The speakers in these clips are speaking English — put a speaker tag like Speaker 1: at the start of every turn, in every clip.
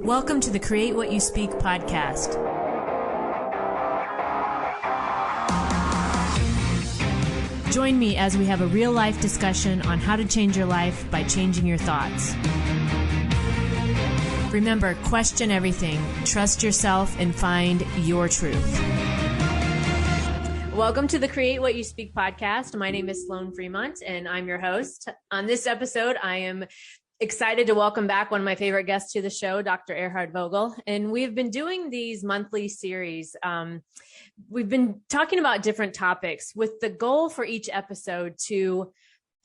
Speaker 1: Welcome to the Create What You Speak podcast. Join me as we have a real-life discussion on how to change your life by changing your thoughts. Remember, question everything, trust yourself, and find your truth. Welcome to the Create What You Speak podcast. My name is Sloan Fremont, and I'm your host. On this episode, I am excited to welcome back one of my favorite guests to the show, Dr. Erhard Vogel. And we've been doing these monthly series. We've been talking about different topics with the goal for each episode to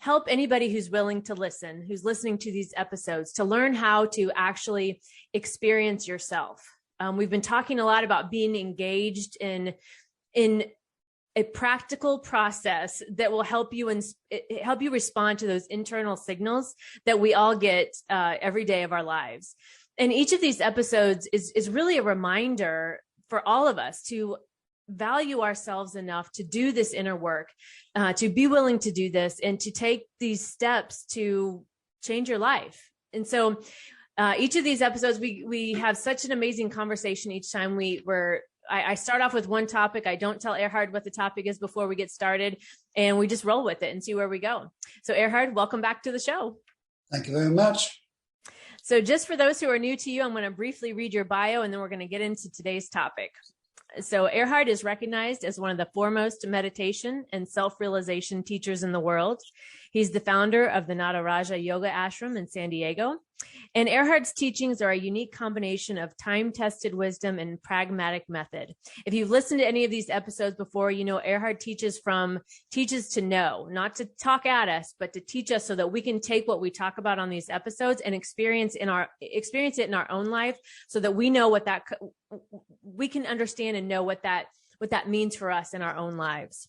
Speaker 1: help anybody who's willing to listen, who's listening to these episodes, to learn how to actually experience yourself. We've been talking a lot about being engaged in a practical process that will help you respond to those internal signals that we all get every day of our lives. And each of these episodes is really a reminder for all of us to value ourselves enough to do this inner work, to be willing to do this and to take these steps to change your life. And so each of these episodes, we have such an amazing conversation each time I start off with one topic. I don't tell Erhard what the topic is before we get started, and we just roll with it and see where we go. So Erhard, welcome back to the show.
Speaker 2: Thank you very much.
Speaker 1: So just for those who are new to you, I'm going to briefly read your bio, and then we're going to get into today's topic. So Erhard is recognized as one of the foremost meditation and self-realization teachers in the world. He's the founder of the Nataraja Yoga Ashram in San Diego. And Erhard's teachings are a unique combination of time-tested wisdom and pragmatic method. If you've listened to any of these episodes before, you know Erhard teaches to know, not to talk at us, but to teach us so that we can take what we talk about on these episodes and experience it in our own life, so that we know we can understand and know what that means for us in our own lives.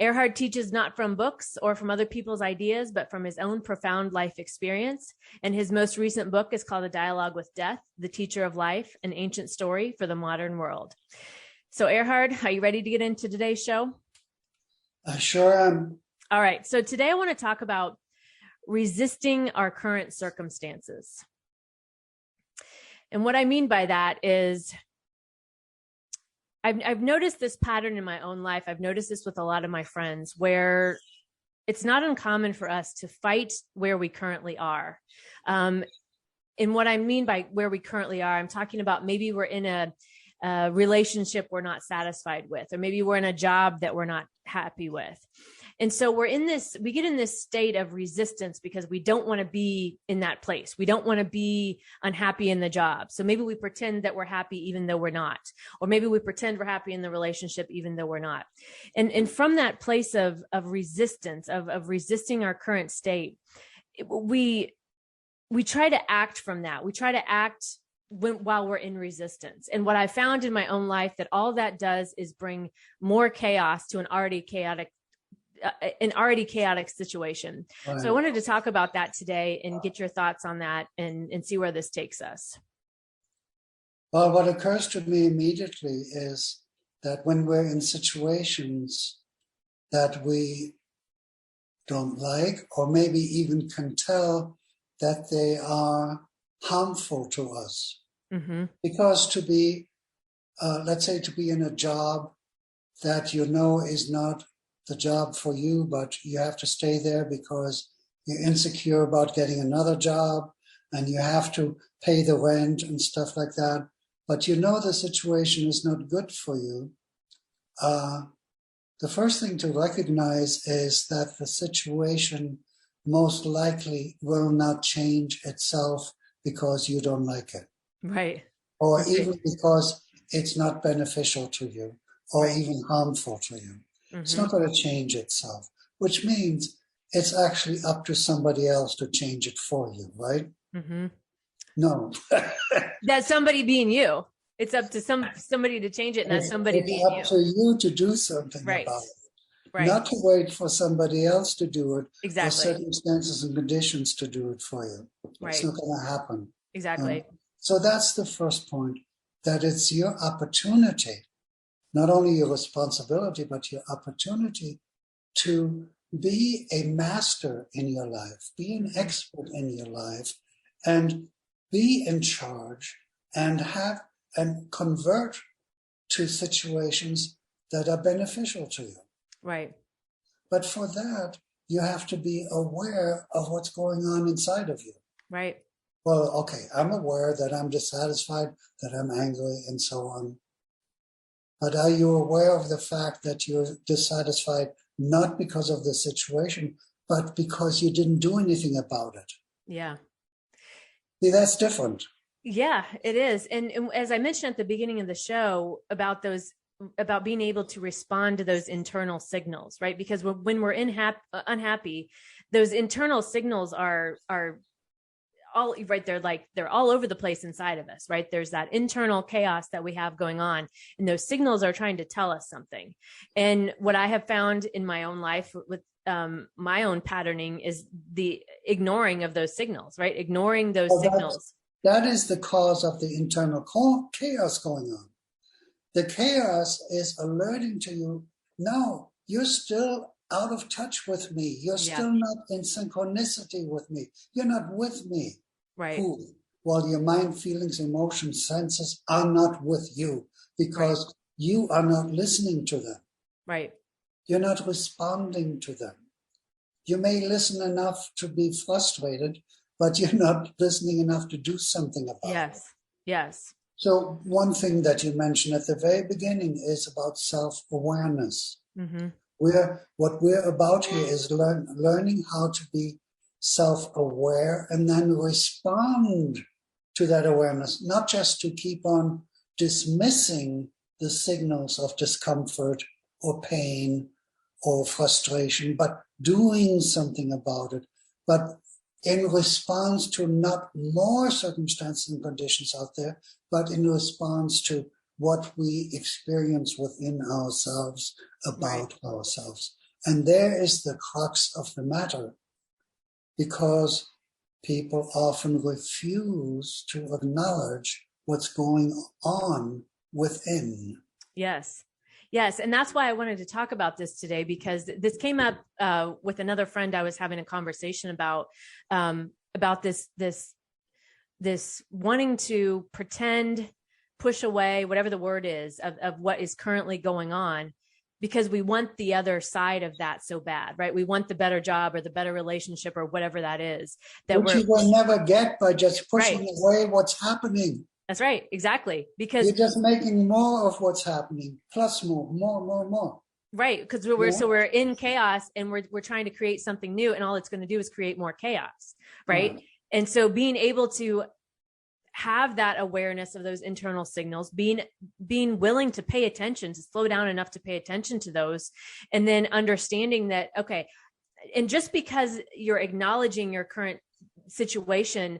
Speaker 1: Erhard teaches not from books or from other people's ideas, but from his own profound life experience. And his most recent book is called A Dialogue with Death, The Teacher of Life, an Ancient Story for the Modern World. So Erhard, are you ready to get into today's show?
Speaker 2: I sure am.
Speaker 1: All right. So today I want to talk about resisting our current circumstances. And what I mean by that is I've noticed this pattern in my own life. I've noticed this with a lot of my friends, where it's not uncommon for us to fight where we currently are. And what I mean by where we currently are, I'm talking about maybe we're in a relationship we're not satisfied with, or maybe we're in a job that we're not happy with. And so we get in this state of resistance because we don't want to be in that place. We don't want to be unhappy in the job. So maybe we pretend that we're happy even though we're not, or maybe we pretend we're happy in the relationship even though we're not. And from that place of resistance, of resisting our current state, we try to act from that. We try to act while we're in resistance. And what I found in my own life, that all that does is bring more chaos to an already chaotic situation. Right. So I wanted to talk about that today and get your thoughts on that and see where this takes us.
Speaker 2: Well, what occurs to me immediately is that when we're in situations that we don't like, or maybe even can tell that they are harmful to us, because to be, let's say, to be in a job that you know is not the job for you, but you have to stay there because you're insecure about getting another job and you have to pay the rent and stuff like that, but you know the situation is not good for you. The first thing to recognize is that the situation most likely will not change itself because you don't like it.
Speaker 1: Right.
Speaker 2: Or even because it's not beneficial to you, or even harmful to you. It's not going to change itself, which means it's actually up to somebody else to change it for you, right? No.
Speaker 1: That's somebody being you. It's up to somebody to change it, not somebody being you.
Speaker 2: It's up to you to do something about it. Right. Not to wait for somebody else to do it, or circumstances and conditions to do it for you. Right. It's not going to happen.
Speaker 1: Exactly.
Speaker 2: So that's the first point, that it's your opportunity, not only your responsibility, but your opportunity to be a master in your life, be an expert in your life, and be in charge and convert to situations that are beneficial to you.
Speaker 1: Right.
Speaker 2: But for that, you have to be aware of what's going on inside of you.
Speaker 1: Right.
Speaker 2: Well, okay, I'm aware that I'm dissatisfied, that I'm angry, and so on. But are you aware of the fact that you're dissatisfied not because of the situation, but because you didn't do anything about it?
Speaker 1: Yeah.
Speaker 2: See, that's different.
Speaker 1: Yeah, it is. And as I mentioned at the beginning of the show about being able to respond to those internal signals, right? Because when we're unhappy, those internal signals are all right. They're all over the place inside of us, right? There's that internal chaos that we have going on, and those signals are trying to tell us something. And what I have found in my own life with my own patterning is the ignoring of those signals, right? Ignoring those signals.
Speaker 2: That is the cause of the internal chaos going on. The chaos is alerting to you, no, you're still out of touch with me. You're still not in synchronicity with me. You're not with me.
Speaker 1: Right.
Speaker 2: Who? While your mind, feelings, emotions, senses are not with you because you are not listening to them.
Speaker 1: Right.
Speaker 2: You're not responding to them. You may listen enough to be frustrated, but you're not listening enough to do something about it.
Speaker 1: Yes.
Speaker 2: So one thing that you mentioned at the very beginning is about self-awareness.
Speaker 1: Mm-hmm.
Speaker 2: What we're about here is learning how to be self-aware and then respond to that awareness, not just to keep on dismissing the signals of discomfort or pain or frustration, but doing something about it. But in response to not more circumstances and conditions out there, but in response to what we experience within ourselves about ourselves. And there is the crux of the matter, because people often refuse to acknowledge what's going on within. Yes.
Speaker 1: And that's why I wanted to talk about this today, because this came up with another friend I was having a conversation about this wanting to pretend, push away, whatever the word is, of what is currently going on, because we want the other side of that so bad, right? We want the better job or the better relationship or whatever that is.
Speaker 2: Which you will never get by just pushing away what's happening.
Speaker 1: That's right. Exactly. Because
Speaker 2: you're just making more of what's happening, plus more.
Speaker 1: Right. Because we're in chaos and we're trying to create something new, and all it's going to do is create more chaos. Right. And so being able to have that awareness of those internal signals, being willing to pay attention, to slow down enough to pay attention to those, and then understanding that, okay, and just because you're acknowledging your current situation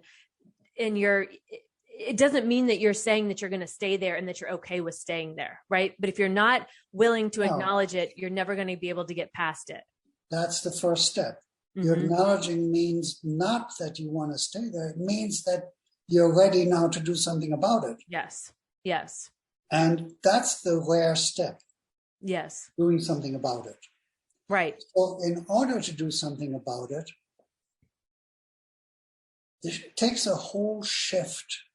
Speaker 1: and it doesn't mean that you're saying that you're going to stay there and that you're okay with staying there, right? But if you're not willing to acknowledge it, you're never going to be able to get past it.
Speaker 2: That's the first step. Mm-hmm. Your acknowledging means not that you want to stay there. It means that you're ready now to do something about it.
Speaker 1: Yes. And
Speaker 2: that's the rare step.
Speaker 1: Yes.
Speaker 2: Doing something about it.
Speaker 1: Right.
Speaker 2: So in order to do something about it, it takes a whole shift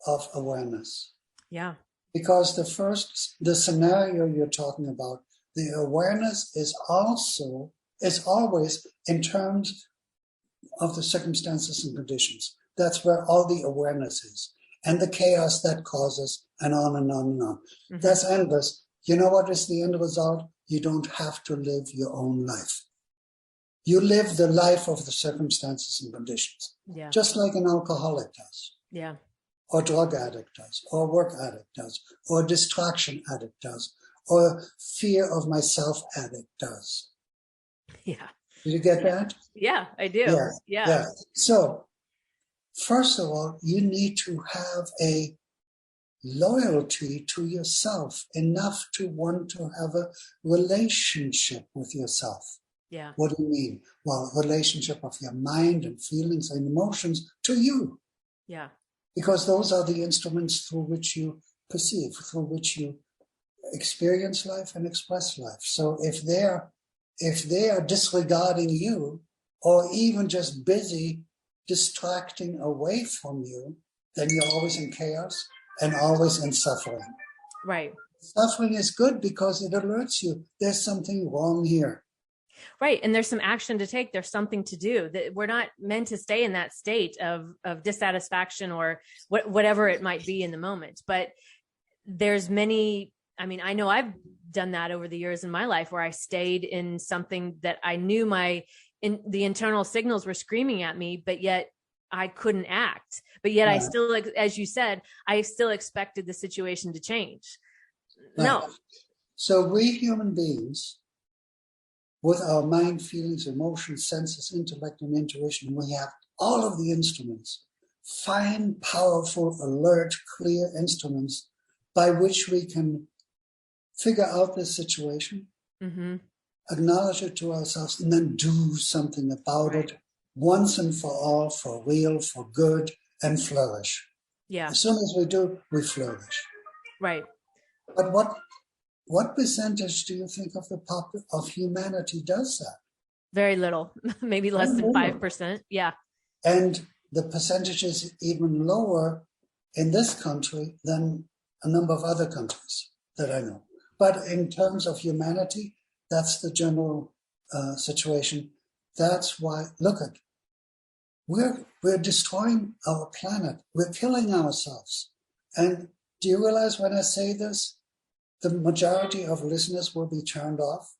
Speaker 2: of awareness.
Speaker 1: Yeah.
Speaker 2: Because the scenario you're talking about, the awareness is always in terms of the circumstances and conditions. That's where all the awareness is, and the chaos that causes, and on and on and on. Mm-hmm. That's endless. You know what is the end result? You don't have to live your own life. You live the life of the circumstances and conditions.
Speaker 1: Yeah.
Speaker 2: Just like an alcoholic does.
Speaker 1: Yeah.
Speaker 2: Or drug addict does, or work addict does, or distraction addict does, or fear of myself addict does.
Speaker 1: Yeah.
Speaker 2: Did you get that?
Speaker 1: Yeah, I do. Yeah.
Speaker 2: So, first of all, you need to have a loyalty to yourself enough to want to have a relationship with yourself.
Speaker 1: Yeah.
Speaker 2: What do you mean? Well, relationship of your mind and feelings and emotions to you.
Speaker 1: Yeah.
Speaker 2: Because those are the instruments through which you perceive, through which you experience life and express life. So if they are disregarding you, or even just busy distracting away from you, then you're always in chaos and always in suffering.
Speaker 1: Right.
Speaker 2: Suffering is good because it alerts you there's something wrong here.
Speaker 1: Right. And there's some action to take. There's something to do. That we're not meant to stay in that state of dissatisfaction or whatever it might be in the moment. But there's many, I mean, I know I've done that over the years in my life where I stayed in something that I knew the internal signals were screaming at me, but yet I couldn't act. But yet I still, like, as you said, I still expected the situation to change.
Speaker 2: Right.
Speaker 1: No.
Speaker 2: So we human beings, with our mind, feelings, emotions, senses, intellect, and intuition, we have all of the instruments, fine, powerful, alert, clear instruments by which we can figure out this situation, acknowledge it to ourselves, and then do something about it once and for all, for real, for good, and flourish.
Speaker 1: Yeah.
Speaker 2: As soon as we do, we flourish.
Speaker 1: Right.
Speaker 2: But what percentage do you think of humanity does that?
Speaker 1: Very little, maybe less than 5%. Yeah.
Speaker 2: And the percentage is even lower in this country than a number of other countries that I know. But in terms of humanity, that's the general situation. That's why, look at, we're destroying our planet. We're killing ourselves. And do you realize when I say this, the majority of listeners will be turned off?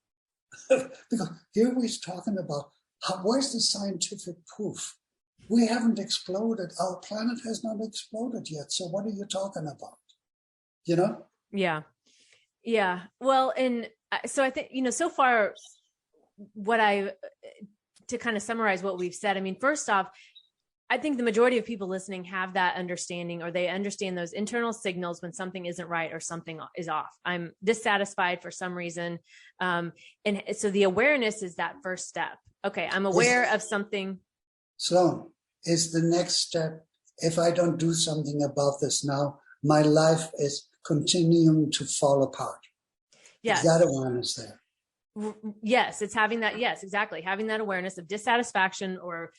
Speaker 2: Because here we're talking about, where's the scientific proof? We haven't exploded. Our planet has not exploded yet. So what are you talking about? You know?
Speaker 1: Yeah. Yeah. Well, and so I think, so far to kind of summarize what we've said, I mean, first off, I think the majority of people listening have that understanding, or they understand those internal signals when something isn't right or something is off. I'm dissatisfied for some reason. And so the awareness is that first step. Okay. I'm aware of something.
Speaker 2: Sloan, is the next step, if I don't do something about this now, my life is continuing to fall apart.
Speaker 1: Yes.
Speaker 2: Is that awareness there?
Speaker 1: Yes, it's having that. Yes, exactly. Having that awareness of dissatisfaction or,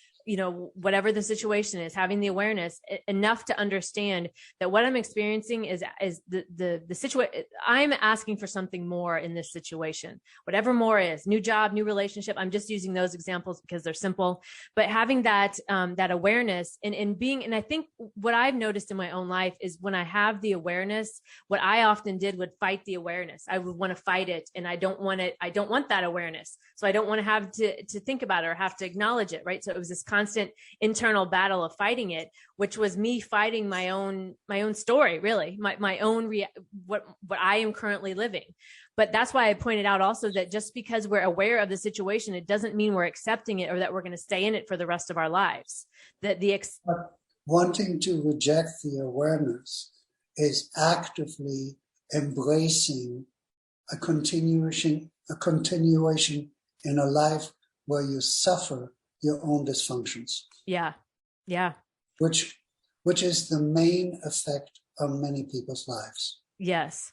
Speaker 1: whatever the situation is, having the awareness enough to understand that what I'm experiencing is the situation. I'm asking for something more in this situation, whatever more is. New job, new relationship. I'm just using those examples because they're simple, but having that awareness and I think what I've noticed in my own life is when I have the awareness, what I often did would fight the awareness. I would want to fight it, and I don't want it. I don't want that awareness. So I don't want to have to think about it or have to acknowledge it. Right. So it was this constant internal battle of fighting it, which was me fighting my own story, really, my own what I am currently living. But that's why I pointed out also that just because we're aware of the situation, it doesn't mean we're accepting it or that we're going to stay in it for the rest of our lives. That
Speaker 2: wanting to reject the awareness is actively embracing a continuation in a life where you suffer your own dysfunctions.
Speaker 1: Yeah. Yeah.
Speaker 2: Which is the main effect on many people's lives.
Speaker 1: Yes.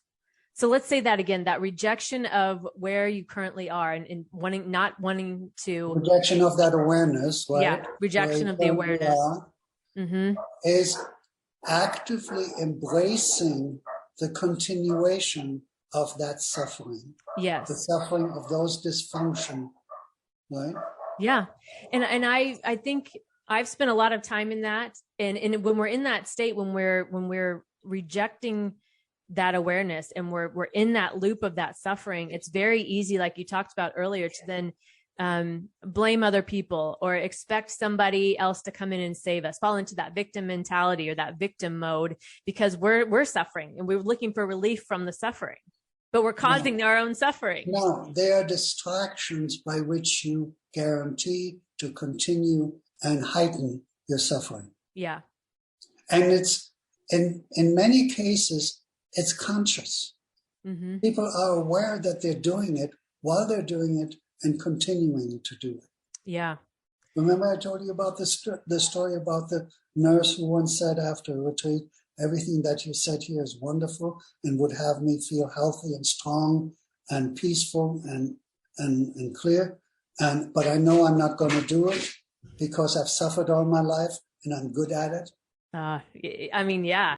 Speaker 1: So let's say that again, that rejection of where you currently are and not wanting to.
Speaker 2: Rejection of that awareness, right?
Speaker 1: Yeah. Rejection of the awareness.
Speaker 2: Is actively embracing the continuation of that suffering.
Speaker 1: Yes.
Speaker 2: The suffering of those dysfunction, right?
Speaker 1: Yeah. And I think I've spent a lot of time in that. And when we're in that state, when we're rejecting that awareness and we're in that loop of that suffering, it's very easy, like you talked about earlier, to then blame other people or expect somebody else to come in and save us, fall into that victim mentality or that victim mode because we're suffering and we're looking for relief from the suffering, but we're causing our own suffering.
Speaker 2: No, they are distractions by which you guarantee to continue and heighten your suffering.
Speaker 1: Yeah.
Speaker 2: And it's in many cases, it's conscious. Mm-hmm. People are aware that they're doing it while they're doing it and continuing to do it.
Speaker 1: Yeah.
Speaker 2: Remember I told you about the story about the nurse who once said after a retreat, everything that you said here is wonderful and would have me feel healthy and strong and peaceful and clear. But I know I'm not going to do it because I've suffered all my life and I'm good at it.
Speaker 1: I mean, yeah.